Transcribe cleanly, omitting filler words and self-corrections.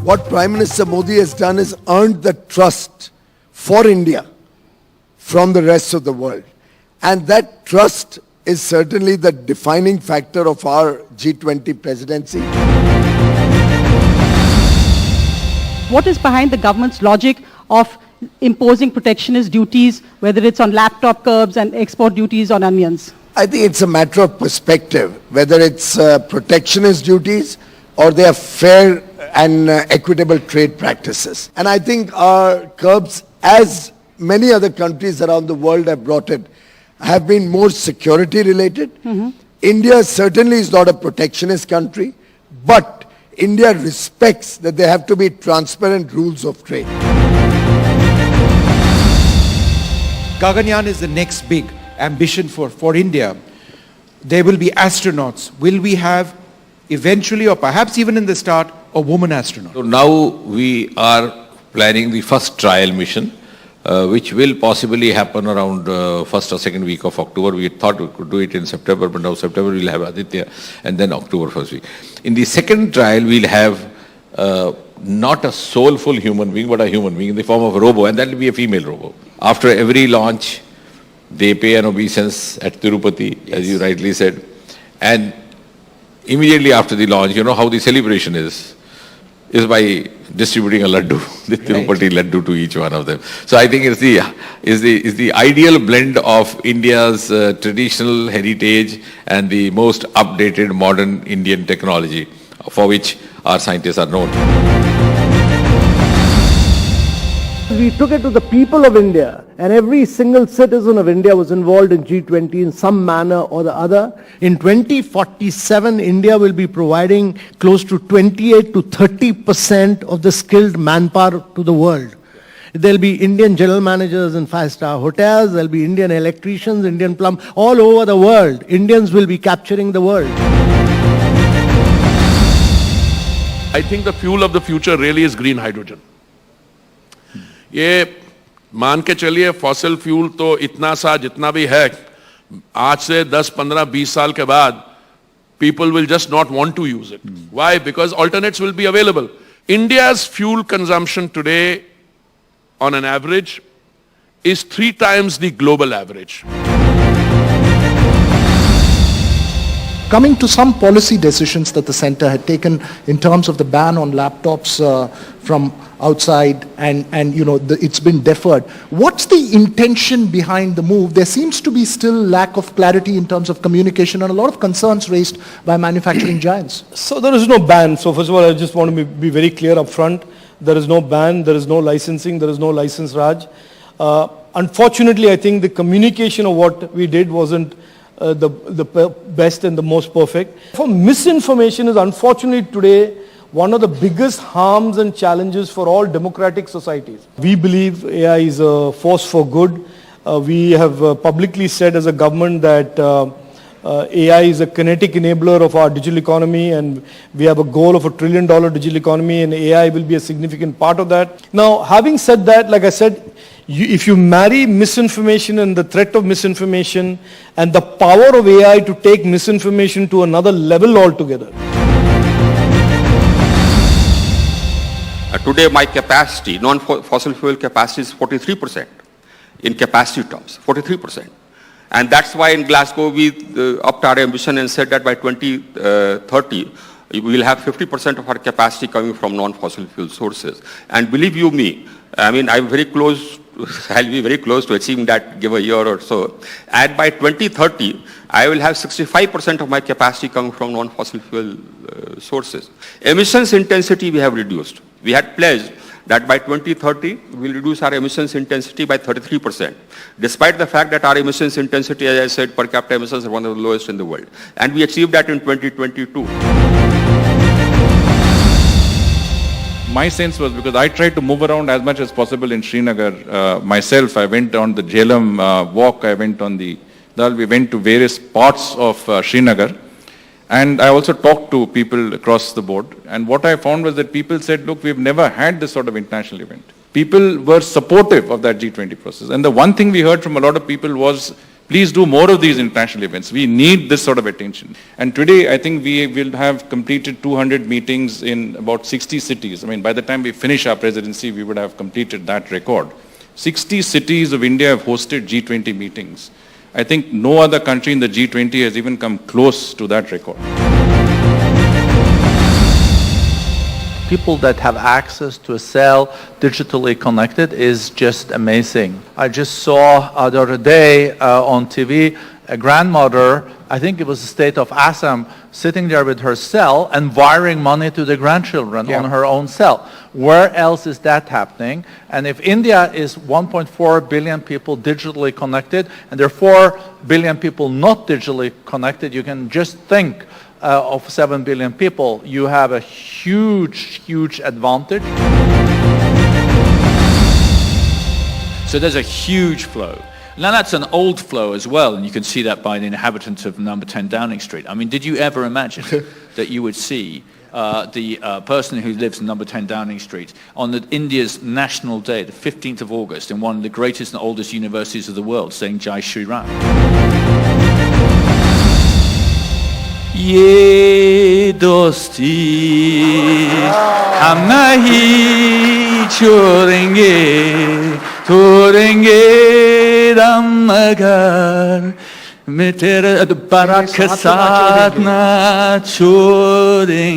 What Prime Minister Modi has done is earned the trust for India from the rest of the world. And that trust is certainly the defining factor of our G20 presidency. What is behind the government's logic of imposing protectionist duties, whether it's on laptop curbs and export duties on onions? I think it's a matter of perspective, whether it's protectionist duties or they are fair and equitable trade practices. And I think our curbs, as many other countries around the world have brought it, have been more security related. India certainly is not a protectionist country, but India respects that there have to be transparent rules of trade. Gaganyaan is the next big ambition for India. There will be astronauts. Will we have eventually, or perhaps even in the start, a woman astronaut? So now we are planning the first trial mission, which will possibly happen around first or second week of October. We thought we could do it in September, but now September we'll have Aditya, and then October first week. In the second trial, we'll have not a soulful human being, but a human being in the form of a robo, and that will be a female robo. After every launch, they pay an obeisance at Tirupati, as you rightly said, and immediately after the launch, you know how the celebration is by distributing a laddu, the Tirupati laddu to each one of them. So I think it's the ideal blend of India's traditional heritage and the most updated modern Indian technology, for which our scientists are known. We took it to the people of India, and every single citizen of India was involved in G20 in some manner or the other. In 2047, India will be providing close to 28 to 30% of the skilled manpower to the world. There'll be Indian general managers in five-star hotels, there'll be Indian electricians, Indian plumbers, all over the world. Indians will be capturing the world. I think the fuel of the future really is green hydrogen. ये मान के चलिए fossil fuel तो इतना सा जितना भी है, आज से 10, 15, 20 साल के बाद people will just not want to use it. Why? Because alternates will be available. India's fuel consumption today on an average is 3 times the global average. Coming to some policy decisions that the centre had taken in terms of the ban on laptops from outside, and you know, it's been deferred. What's the intention behind the move? There seems to be still lack of clarity in terms of communication and a lot of concerns raised by manufacturing giants. So there is no ban. So first of all, I just want to be very clear up front. There is no ban, there is no licensing, there is no license Raj. Unfortunately, I think the communication of what we did wasn't the best and the most perfect. For misinformation is unfortunately today one of the biggest harms and challenges for all democratic societies. We believe AI is a force for good. We have publicly said as a government that AI is a kinetic enabler of our digital economy, and we have a goal of $1 trillion digital economy, and AI will be a significant part of that. Now, having said that, like I said, if you marry misinformation and the threat of misinformation and the power of AI to take misinformation to another level altogether. Today my capacity, non-fossil fuel capacity is 43% in capacity terms, 43%. And that's why in Glasgow we upped our ambition and said that by 2030 we will have 50% of our capacity coming from non-fossil fuel sources. And believe you me, I mean, I'm very close, I'll be very close to achieving that, give a year or so. And by 2030, I will have 65% of my capacity coming from non-fossil fuel sources. Emissions intensity we have reduced. We had pledged that by 2030, we will reduce our emissions intensity by 33%, despite the fact that our emissions intensity, as I said, per capita emissions are one of the lowest in the world. And we achieved that in 2022. My sense was, because I tried to move around as much as possible in Srinagar myself. I went on the Jhelum walk, I went on the Dal, we went to various parts of Srinagar. And I also talked to people across the board. And what I found was that people said, look, we've never had this sort of international event. People were supportive of that G20 process. And the one thing we heard from a lot of people was Please do more of these international events. We need this sort of attention. And today, I think we will have completed 200 meetings in about 60 cities. I mean, by the time we finish our presidency, we would have completed that record. 60 cities of India have hosted G20 meetings. I think no other country in the G20 has even come close to that record. People that have access to a cell digitally connected is just amazing. I just saw the other day on TV a grandmother, I think it was the state of Assam, sitting there with her cell and wiring money to the grandchildren on her own cell. Where else is that happening? And if India is 1.4 billion people digitally connected and there are 4 billion people not digitally connected, you can just think of 7 billion people, you have a huge, huge advantage. So there's a huge flow. Now that's an old flow as well, and you can see that by the inhabitants of number 10 Downing Street. I mean, did you ever imagine that you would see the person who lives in number 10 Downing Street on India's National Day, the 15th of August, in one of the greatest and oldest universities of the world, saying Jai Shri Ram? Ye dosti hum nahi chhodenge, todenge ram agar main tere barak ke saath na chhodenge.